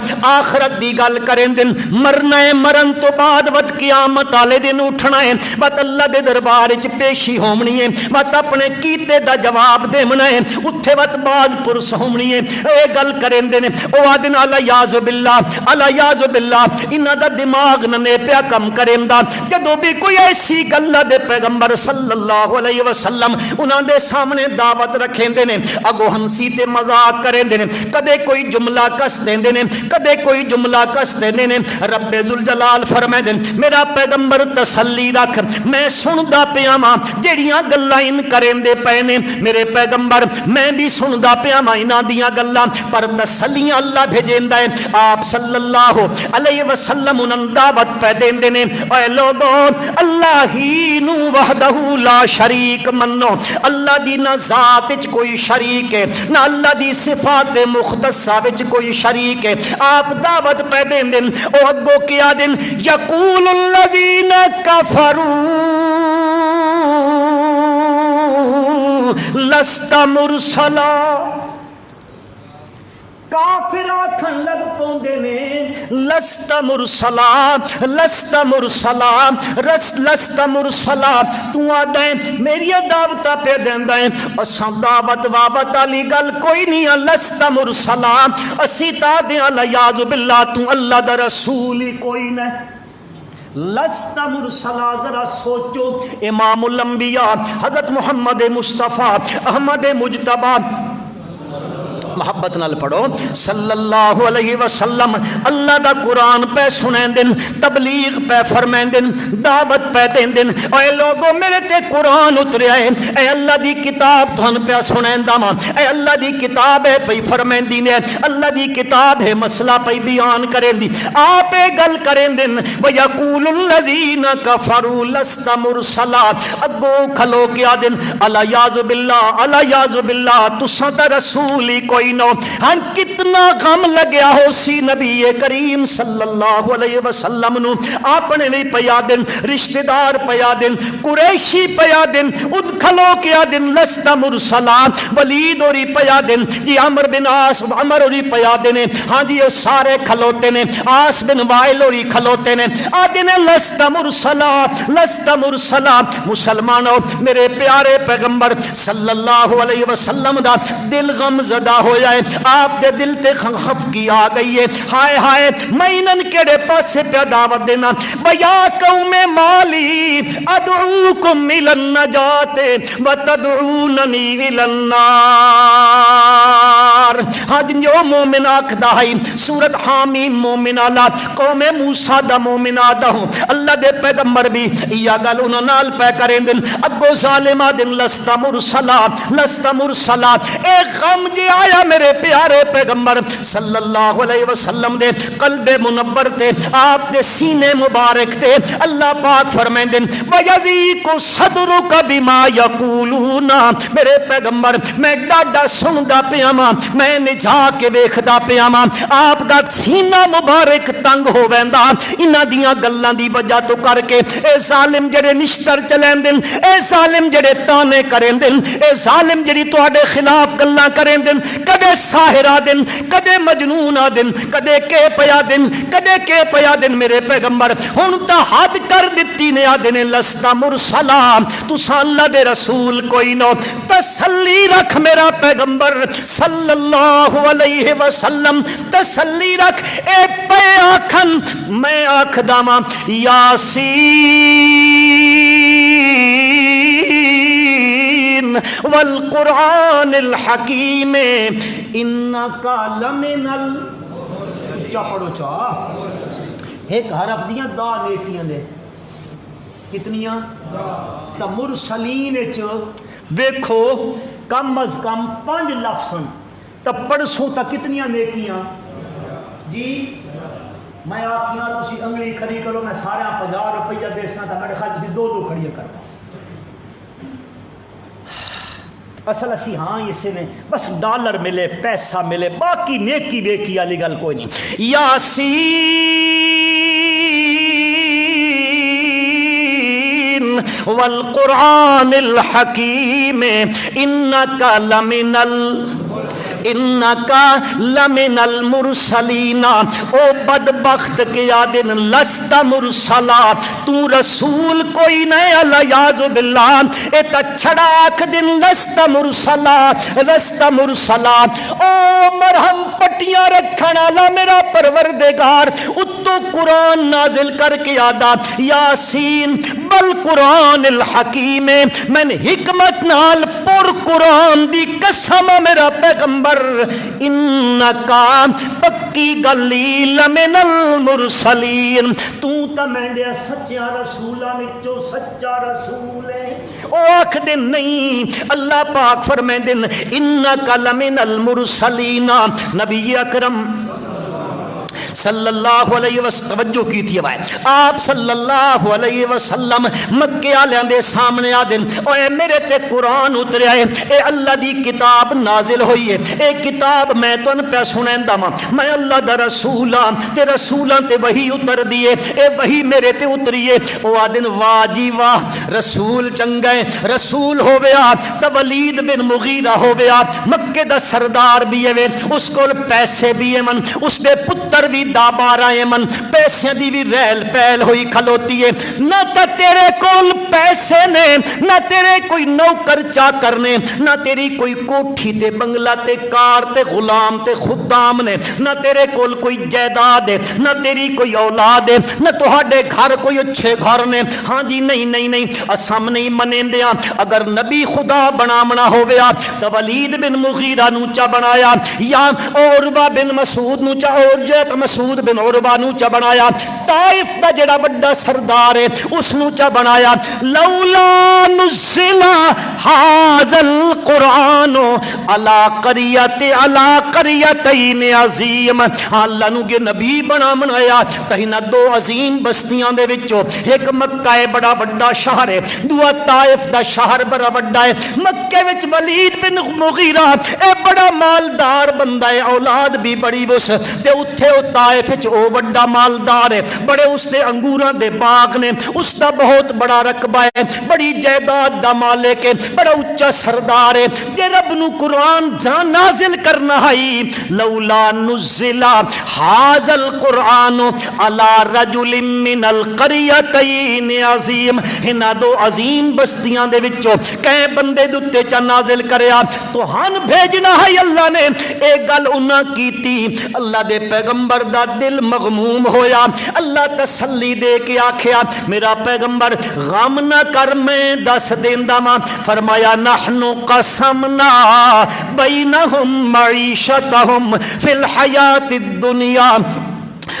آخرت دی گل کریں دن مرنا ہے مرن تو بعد وقت قیامت آلے دن اٹھنا ہے وقت اللہ دے دربار چ پیشی ہومنی ہے وقت اپنے کیتے دا جواب دے منا ہے اتھے وقت باز پرس ہومنی ہے اے گل کریں دن او آدن الیاذ باللہ انہاں دا دماغ ننے پیا کم کریں دا جدو بھی کوئی ایسی گل دے پیغمبر صلی اللہ علیہ وسلم انہاں دے سامنے دعوت رکھیں دے اگو ہنسی تے مذاق کریں دے کدے کوئی جملہ کس دیں دے کدے کوئی جملہ کس دے دے رب ذوالجلال فرمائے دے میرا پیغمبر تسلی رکھ میں سندا پیا ماں جیڑیاں گلاں ان کریں دے پے نے میرے پیغمبر میں بھی سندا پیا ماں انہاں دیاں گلاں پر تسلیاں اللہ بھیجیندا ہے آپ صلی اللہ علیہ وسلم انہاں دعوت پہ دے نے اے لوگو اللہ ہی نو وحدہ لا شریک منو اللہ دی نہ ذات وچ کوئی شریک ہے نہ اللہ دی صفات مختصہ وچ کوئی شریک ہے آپ دعوت پہ دیں دن او اگو کیا دن یقول الذین کفروا لست مرسلا کافر آکھن لگ پوندے نے لست مرسلا تو آدھیں میری دعوت پہ دیندہ ہے اساں دعوت وابت علی گل کوئی نہیں ہے لست مرسلا اسی تا دیں الیاذ باللہ تو اللہ دا رسولی کوئی نہیں لست مرسلا ذرا سوچو امام الانبیاء حضرت محمد مصطفیٰ احمد مجتبی محبت نال پڑھو صلی اللہ علیہ وسلم اللہ دا قرآن پہ سنیں دن تبلیغ پہ فرمائیں دن دعوت پہ دین دن اے لوگو میرے تے قرآن اتریا ہے اے اللہ دی کتاب تھن پہ سنیں داما اے اللہ دی کتاب ہے پہ فرمائیں دین ہے اللہ دی کتاب ہے مسئلہ پہ بیان کریں دی آپ گل کریں دن وَيَقُولُ الَّذِينَ كَفَرُوا لَسْتَ مُرْسَلًا اگو کھلو کیا دن اللہ یاذ باللہ تساں تا رسول ہی کوئی نو ہن کتنا غم لگیا ہو سی نبی کریم صلی اللہ علیہ وسلم نو اپنے بھی پیا دن رشتہ دار پیا دن قریشی پیا دن اد کھلو کیا دن لست مرسلا ولید اوری پیا دن جی عمر بن عاص عمر اوری پیا دن ہاں جی وہ سارے کھلوتے نے عاص بن وائل اوری کھلوتے نے آدن لست مرسلا مسلمانوں میرے پیارے پیغمبر صلی اللہ علیہ وسلم دا دل غم زدہ ہو جائے آپ دے دل تے خف کی آ گئی ہے ہائے ہائے میں انہن کیڑے پاسے پہ دعوت دینا بیا قوم مالی ادعوکم الی النجات وتدعوننی الی النار ہاں جو مومن آکھدا ہے سورت حامیم مومن آلا قوم موسیٰ دا مومن آدھا ہوں اللہ دے پیغمبر بھی یا گل انہاں نال پہ کریں دن اگو ظالمہ دن لست مرسلا اے غم جی آیا میرے پیارے پیغمبر صلی اللہ علیہ وسلم دے قلب منور تے آپ دے سینے مبارک تے اللہ پاک فرمائیں دن وَيَزِيكُ صَدْرُكَ بِمَا يَقُولُونَ میرے پیغمبر میں ڈاڈا سندا پیاما میں نجا کے ویکھدا پیاما آپ دا سینہ مبارک تنگ ہو ویندا انہاں دیاں گلاں دی وجہ تو کر کے اے ظالم جڑے نشتر چلیں دن اے ظالم جڑے تانے کریں دن اے ظالم جڑی تواڈے خلاف گلاں کریں دن کدے ساحر آ دن کدے مجنون آ دن کدے کے پیا دن میرے پیغمبر ہن تا حد کر دتی نے آ دن لست مرسلا تساں اللہ دے رسول کوئی نو تسلی رکھ میرا پیغمبر صلی اللہ علیہ وسلم تسلی رکھ اے پے آکھن میں آکھدا ماں یاسین والقرآن الحکیم انکا لمن چاپڑو ایک حرف دیاں دا نیکیاں دے کتنیاں تا مرسلین ویکھو کم از کم 5 لفظن تا پڑسوں تا کتنیاں نیکیاں جی میں آپ یہاں تسی انگلی کھڑی کرو میں سارا 50 روپیہ دیسنا تا میرے خیال تسی 2 کھڑیاں کرتا اصل اسی ہاں اسے نے بس ڈالر ملے پیسہ ملے باقی نیکی ویکی والی گل کوئی نہیں یاسین والقرآن الحکیم انکا لمن المرسلین او بدبخت کیا دن لست مرسلا تو رسول کوئی نہیں علیاذ باللہ اے تا چھڑا آکھ دن لست مرسلا او مرہم پٹیاں رکھن والا میرا پروردگار اتو قرآن نازل کر کے آدھا یاسین بل قرآن الحکیم من حکمت نال پر قرآن دی قسم میرا پیغمبر انکا پکی گلی لمن المرسلین تو تا مینڈیا سچا رسولہ وچوں سچا رسول ہے او آکھ دن نہیں اللہ پاک فرمائے دن انکا لمن المرسلین نبی اکرم صلی اللہ علیہ وسلم توجہ کی تھی آپ صلی اللہ علیہ وسلم مکے والوں دے سامنے آ دن اے میرے تے قرآن اتریا ہے اے اللہ دی کتاب نازل ہوئی ہے اے کتاب میں تن پہ سنیندا میں اللہ دا رسول ہاں تے رسولاں تے وہی اتر دیے اے وہی میرے تے اتریے او آ دن واہ جی واہ رسول چنگا ہے رسول ہویا تے ولید بن مغیرہ ہویا مکے دا سردار بھی ہے اس کول پیسے بھی ہے من اس دے پتر بھی خریدا 12 من پیسے دی بھی ریل پیل ہوئی کھلوتی ہے نہ تے تیرے کول پیسے نے نہ تیرے کوئی نوکر چاکر نے نہ تیری کوئی کوٹھی تے بنگلہ تے کار تے غلام تے خدام نے نہ تیرے کول کوئی جائیداد ہے نہ تیری کوئی اولاد ہے نہ تہاڈے گھر کوئی اچھے گھر نے ہاں جی نہیں اسام نہیں منیندیاں اگر نبی خدا بنامنا ہویا تو ولید بن مغیرہ نو چا بنایا یا عروہ بن مسعود نو چا اور جیت مسعود بن عروہ نو چا بنایا طائف دا جڑا بڑا سردار ہے اس نو چا بنایا لولا نزل ھذا القرآن علی قریتین عظیم اللہ نو کہ نبی بنایا تہنا 2 عظیم بستیاں دے وچوں ایک مکہ ہے بڑا بڑا شہر ہے دوسرا طائف دا شہر بڑا بڑا ہے مکے وچ ولید بن مغیرہ اے بڑا مالدار بندہ ہے اولاد بھی بڑی اس تے اوتھے او طائف وچ او بڑا مالدار ہے بڑے اس دے انگوراں دے باغ نے اس دا بہت بڑا رقبہ ہے بڑی جائیداد دا مالک ہے بڑا اونچا سردار ہے جے رب نو قرآن نازل کرنا ہے لولا نزل ھذا القرآن علی رجل من القریتین عظیم ہنا 2 عظیم بستیاں دے وچوں کئے بندے دتے چا نازل کریا تو ہن بھیجنا ہے اللہ نے اے گل انہاں کیتی اللہ دے پیغمبر دا دل مغموم ہویا اللہ تسلی دے کے آکھیا میرا پیغمبر غم نہ کر میں دس دیندا ماں فرمایا نحن قسمنا بینہم معیشتہم فی الحیات الدنیا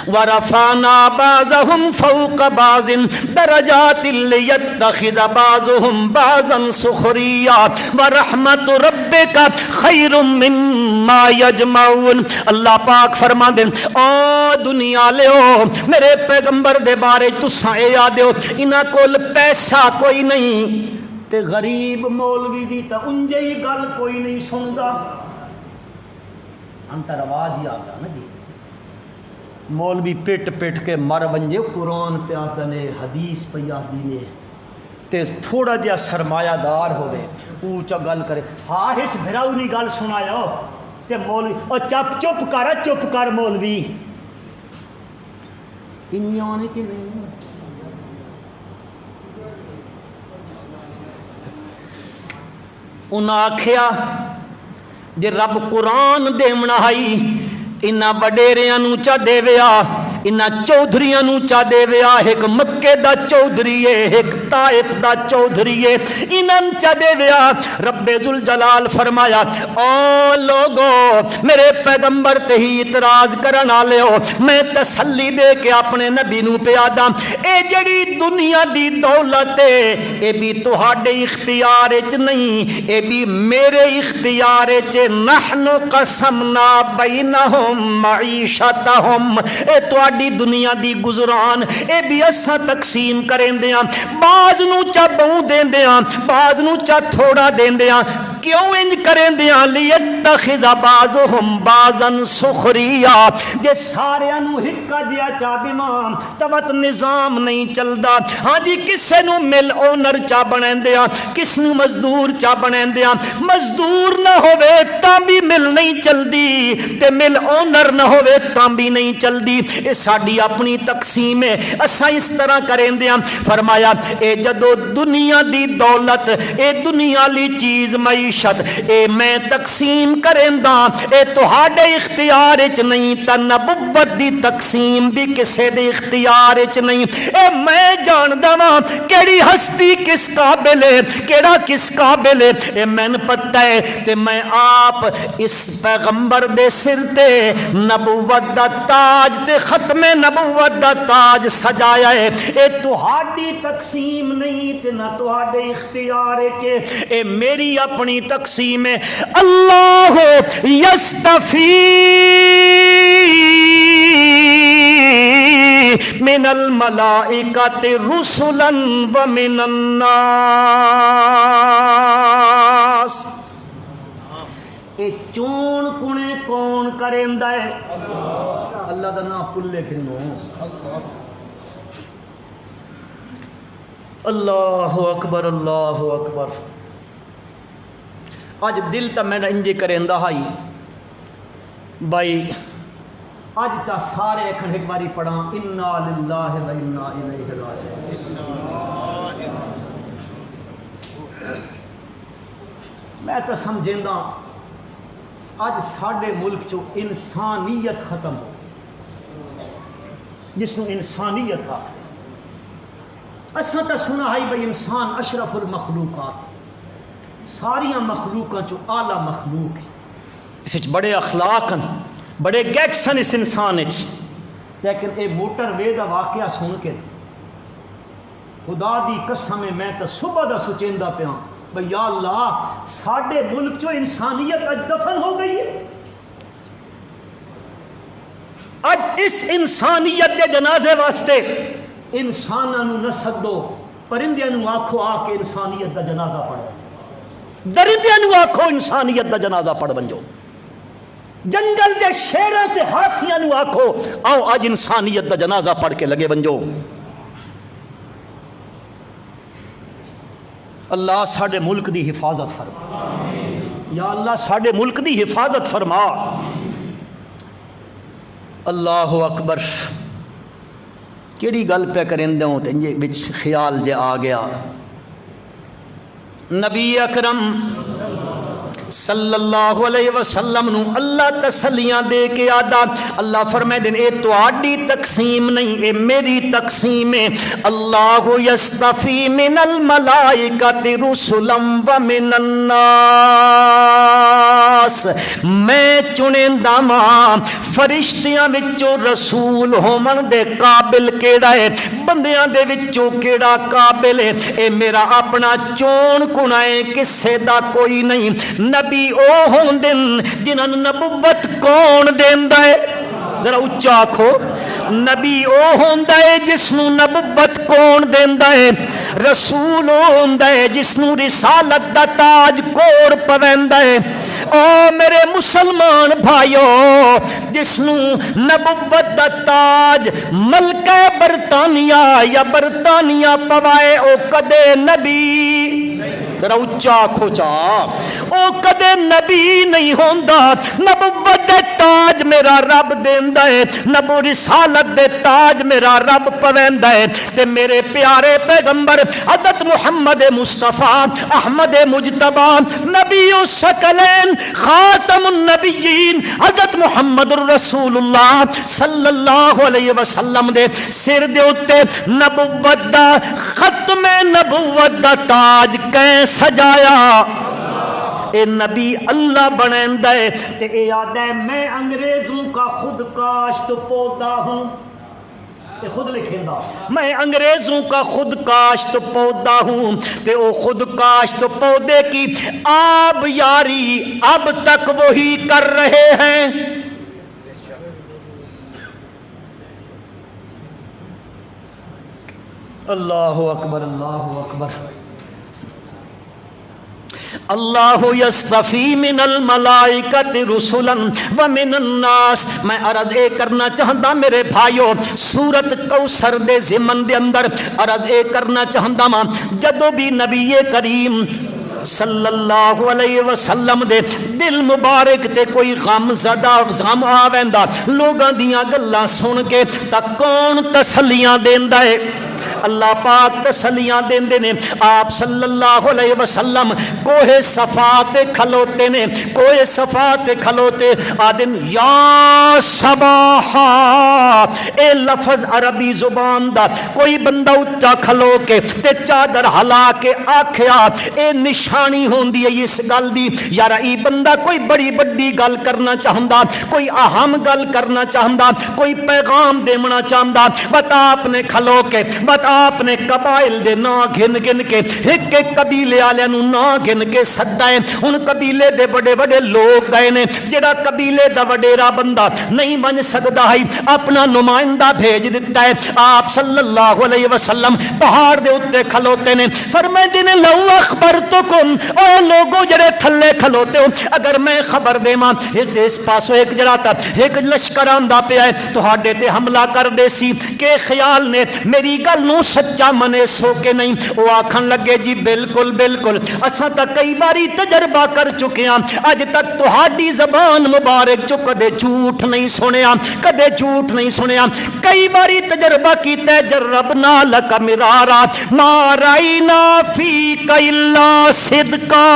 ورفعنا بعضهم فوق بعض درجات ليتخذ بعضهم بعضا سخريا ورحمت ربك خیر مما يجمعون اللہ پاک فرما دیں او دنیا لیو میرے پیغمبر دے بارے تساں اے یاد دیو انہاں کول پیسہ کوئی نہیں تے غریب مولوی دی تا انجے ہی گل کوئی نہیں سندا انتا رواج ہی آگا نا جی مولوی پٹ کے مر ونجے قرآن پہ آتا نے حدیث پہ آدھی نے تے تھوڑا جہا سرمایہ دار ہوئے اونچا گل کرے ہاں اس بھراؤ نہیں گل سنایا تے مولوی او چپ کر مولوی انہوں نے کہ نہیں انہاں آکھیا جے رب قرآن دیونا ہائی انہاں وڈیریاں نو چا دیویا انہاں چودھریاں نو چا دیویا ایک مکے دا چودھری ہے ایک طائف دا چودھری ہے انہاں چا دیویا رب ذوالجلال فرمایا او لوگو میرے پیغمبر تے ہی اعتراض کرن والے ہو میں تسلی دے کے اپنے نبی نو پیادا اے جڑی دنیا دی دولت ہے اے بھی تہاڈے اختیار وچ نہیں اے بھی میرے اختیار وچ نحن قسمنا بینہم معیشتہم اے تہاڈی دنیا دی گزران اے بھی اساں تقسیم کریں دیاں بعض نو چا بہوں دین دیاں بعض نو چا تھوڑا دین دیاں کیوں انج کریں دیاں لیتخذ بعضهم بعضا سخریا جے سارے نو ہکا جیا چا دیواں توت نظام نہیں چلدا ہاں جی کسے نو مل اونر چا بنین دیاں کس نو مزدور چا بنین دیاں مزدور نہ ہوے تاں بھی مل نہیں چلدی تے مل اونر نہ ہوے تاں بھی نہیں چلدی اے ساڈی اپنی تقسیم ہے اساں اس طرح کریں دیاں فرمایا اے جدو دنیا دی دولت اے دنیا لی چیز معیشت اے میں تقسیم کریں دا اے تہاڈے اختیار وچ نہیں تے نبوت دی تقسیم بھی کسے دے اختیار وچ نہیں اے میں جاندا واں کیڑی ہستی کس قابل ہے کیڑا کس قابل ہے اے مین پتہ ہے تے میں آپ اس پیغمبر دے سر تے نبوت دا تاج تے ختم نبوت دا تاج سجایا ہے اے تہاڈی تقسیم نہیں تے نہ تہاڈے اختیار وچ اے میری اپنی تقسیم ہے اللہ یستفی من الملائکۃ رسلا ومن الناس اے چون کنے کون کریندا ہے اللہ دا نام پلے کھنو اللہ اکبر اللہ اکبر اج دل تا میں انجے کریندا ہائی بھائی اج چا سارے اکھن ایک باری پڑھاں انا للہ و انا الیہ راجعون۔ میں تو سمجھیندہ اج ساڈے ملک چو انسانیت ختم ہو گئی، جس نو انسانیت آکھدے۔ اساں تو سنا ہے بھئی انسان اشرف المخلوقات، ساریاں مخلوقاں چو اعلیٰ مخلوق ہے، اس وچ بڑے اخلاق ہیں، بڑے گیٹس ہیں اس انسان وچ، لیکن اے موٹر وے دا واقعہ سن کے خدا دی قسم میں تو صبح دا سوچیندا پیاں بھئی یا اللہ ساڈے ملک چو انسانیت اج دفن ہو گئی ہے۔ اج اس انسانیت دے جنازے واسطے انساناں نو نہ سدو، پرندیاں نو آکھو آ کے انسانیت دا جنازہ پڑھو، درندیاں نو آکھو انسانیت دا جنازہ پڑھ بنجو، جنگل دے شیراں تے ہاتھیاں نو آکھو آؤ اج انسانیت دا جنازہ پڑھ کے لگے بنجو۔ اللہ ساڈے ملک دی حفاظت فرما، یا اللہ ساڈے ملک دی حفاظت فرما۔ اللہ اکبر، کیڑی گل پہ کریں دوں تے انجے بچ خیال جے آ گیا، نبی اکرم صلی اللہ علیہ وسلم نو اللہ تسلیاں دے کے آدھا، اللہ فرمائے دن اے تو آڈی تقسیم نہیں، اے میری تقسیم ہے۔ اللہ یستفی من الملائکۃ رسلا ومن الناس، میں چنندہ ماں فرشتیاں وچوں رسول ہومن دے قابل کیڑا ہے، بندیاں دے وچوں کیڑا قابل ہے، اے میرا اپنا چون کنائے کسے دا کوئی نہیں۔ نبی او ہوندن جنہاں نبوت کون دیندا ہے، ذرا اچا آکھو، نبی او ہوندا ہے جس نو نبوت کون دیندا ہے، رسول او ہوندا ہے جس نو رسالت دا تاج کوڑ پویندا ہے۔ او میرے مسلمان بھائیو، جس نو نبوت دا تاج ملکہ برطانیہ یا برطانیہ پوائے او کدے نبی، ذرا اچا کھوچا، او کدے نبی نہیں ہوندا۔ نبوت دے تاج میرا رب دیندا ہے، نبو رسالت دے تاج میرا رب پویندا ہے، تے میرے پیارے پیغمبر حضرت محمد مصطفیٰ احمد مجتبی نبی الثقلین خاتم النبیین حضرت محمد الرسول اللہ صلی اللہ علیہ وسلم دے سر دے اتے نبوت دا ختم نبوت دا تاج کہیں سجایا، اے نبی اللہ بنیندا ہے، تے اے یاد ہے میں انگریزوں کا خود کاشت پودا ہوں، تے خود لکھیندا میں انگریزوں کا خود کاشت پودا ہوں، تے او خود کاشت پودے کی آب یاری اب تک وہی کر رہے ہیں۔ اللہ اکبر، اللہ اکبر۔ اللہ یستفی من الملائکۃ رسلا ومن الناس، میں عرض اے کرنا چاہتا میرے بھائیو، سورت کوثر دے ضمن دے اندر عرض اے کرنا چاہتا ماں، جدو بھی نبی کریم صلی اللہ علیہ وسلم دے دل مبارک تے کوئی غم زدہ غم آویندا، لوگاں دیاں گلاں سن کے تا کون تسلیاں دیندا ہے؟ اللہ پاک تسلیاں دیندے نے۔ آپ صلی اللہ علیہ وسلم کوہ صفا تے کھلوتے نے، کوہ صفا تے کھلوتے آدن یا صباحا، اے لفظ عربی زبان دا کوئی بندہ اچھا کھلو کے تے چادر ہلا کے آکھیا، اے نشانی ہوندی ہے اس گل دی، یار ای بندہ کوئی بڑی بڑی گل کرنا چاہندا، کوئی اہم گل کرنا چاہندا، کوئی پیغام دینا چاہندا، بتا اپنے کھلو کے، بتا اپنے قبائل دے نا گھن گھن کے، ایک ایک قبیلے والے نو نا گھن کے سدا ہے۔ ان قبیلے دے بڑے بڑے لوگ گئے نے، جڑا قبیلے دا وڈیرا بندہ نہیں بن سکدا ہے اپنا نمائندہ بھیج دیتا ہے۔ آپ صلی اللہ علیہ وسلم پہاڑ دے اوتے کھلوتے نے، فرماندے نے لو اخبرتکم، او لوگوں جڑے تھلے کھلوتے ہو، اگر میں خبر دیواں اس پاسوں ایک جڑا تا ایک لشکر آندا پیا ہے تہاڈے تے حملہ کر دے سی، کہ خیال نے میری گل نو سچا منے سو کے نہیں؟ وہ آکھن لگے جی بالکل بالکل، اساں تا کئی باری تجربہ کر چکے ہیں، اج تک تہاڈی زبان مبارک چو کدے جھوٹ نہیں سنیا، کدے جھوٹ نہیں سنیا، کئی باری تجربہ کیتا ہے، جربنا لک مرارا ما رائنا فیک الا صدقا۔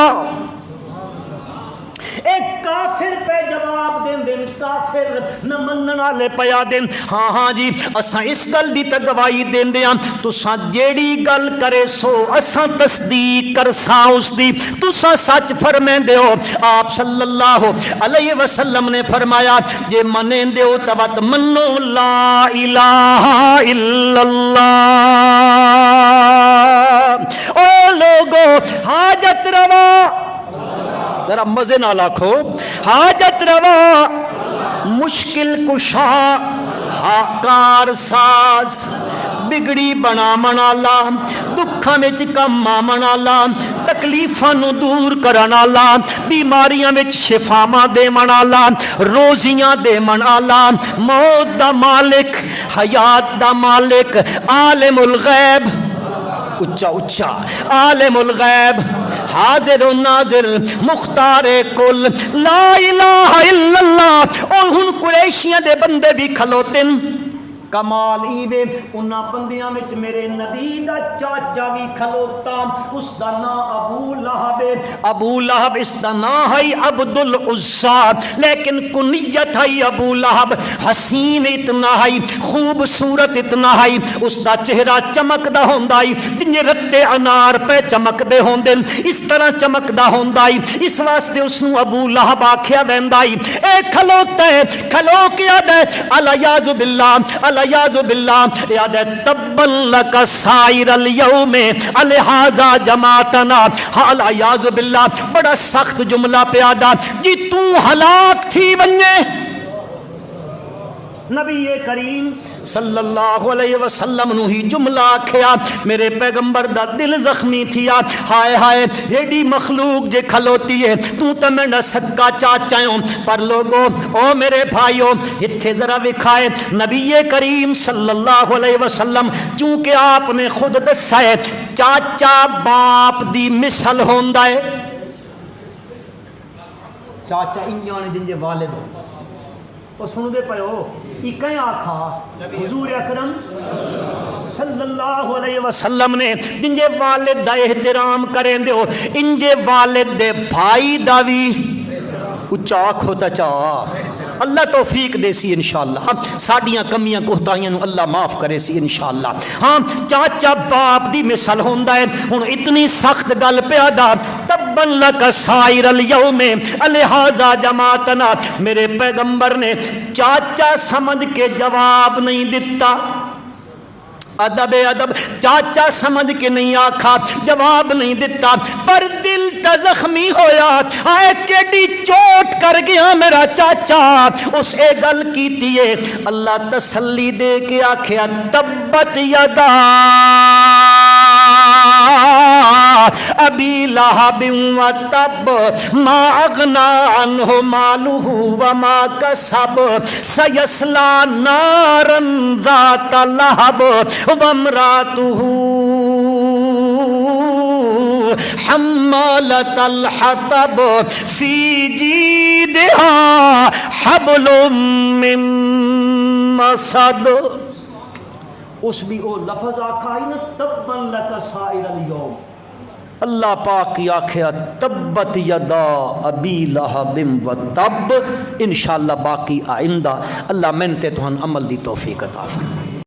ایک کافر پہ جواب دین دین، کافر نہ منن والے پیا دین، ہاں ہاں جی اساں اس گل دی تے گواہی دین دیاں، تساں جیڑی گل کرے سو اساں تصدیق کرساں اس دی، تساں سچ فرمیندے ہو۔ آپ صلی اللہ علیہ وسلم نے فرمایا جے منیندے ہو تبت منو لا الہ الا اللہ۔ او لوگو حاجت روا، ذرا مزے نہ لاکھو، حاجت روا، مشکل کشا، کار ساز، بگڑی بنا منالا، دکھاں وچ کم منالا، تکلیفاں نو دور کرنالا، بیماریاں وچ شفاواں دے منالا، روزیاں دے منالا، موت دا مالک، حیات دا مالک، عالم الغیب، اچھا اچھا، عالم الغیب، حاضر و ناظر، مختار کل، لا الہ الا اللہ۔ اور ہن قریشیاں دے بندے بھی کھلوتے ہیں، کمال ایوے انہاں بندیاں وچ میرے نبی دا چاچا بھی کھلوتا، اس دا نام ابو لہب، ابو لہب اس دا نام ہے عبد العزا، لیکن کنیت ہے ابو لہب، حسین اتنا ہے، خوبصورت اتنا ہے، اس دا چہرہ چمکدا ہوندا ہے جنجے رتے انار پہ چمکدے ہوندے، اس طرح چمکدا ہوندا ہے، اس واسطے اس نو ابو لہب آکھیا ویندا ہے۔ اے کھلوتا ہے، کھلو کے آدھے الیاذ باللہ، الیاذ باللہ، یاد ہے تبن لک سائر اليوم الہذا جماعتنا، الیاذ باللہ، بڑا سخت جملہ پیادا جی تو ہلاک تھی بننے۔ نبی کریم صلی اللہ علیہ وسلم نو ہی جملہ آکھیا، میرے پیغمبر دا دل زخمی تھیا، ہائے ہائے ایڈی مخلوق جے کھلوتی ہے، تو تے میں نہ سکا چاچا ہوں، پر لوگو او میرے بھائیو اتھے ذرا وکھائے نبی کریم صلی اللہ علیہ وسلم، چونکہ آپ نے خود دسا ہے چاچا باپ دی مثل ہوندا ہے، چاچا انجاں نے جن دے والد ہو، وہ سن دے پے ہو، کہیں آکھا حضور اکرم صلی اللہ علیہ وسلم نے جن جے والد دا احترام کریں دے ہو، ان جے والد دے بھائی دا بھی اچھا آکھو تا چاہ، اللہ توفیق دے سی انشاءاللہ، ساڑیاں کمیاں کوہتائیاں نو اللہ معاف کرے سی انشاءاللہ۔ ہاں چاچا باپ دی مثال ہوندا ہے، ہن اتنی سخت گل پیادا، تبن لک سائر اليوم الہذا جماعتنا، میرے پیغمبر نے چاچا سمجھ کے جواب نہیں دیتا، ادب ادب، چاچا سمجھ کے نہیں آکھا، جواب نہیں دیتا، پر دل تا زخمی ہویا، آئے کیڈی چوٹ کر گیا میرا چاچا، اس اے گل کیتی ہے، اللہ تسلی دے کے آکھیا تبت یدا ابی لہب وتب ما اغنی عنہ مالہ وما کسب سیصلی نارا ذات لہب وامرأتہ حمالۃ الحطب فی جیدہا حبل من مسد۔ اس بھی او لفظ آکھا ہی نا تبن لک سائر اليوم، اللہ پاک کی آکھیا تبت یدا ابی لہب وتب، انشاءاللہ باقی آئندہ اللہ منتے تو ہن عمل دی توفیق عطا فرمائے۔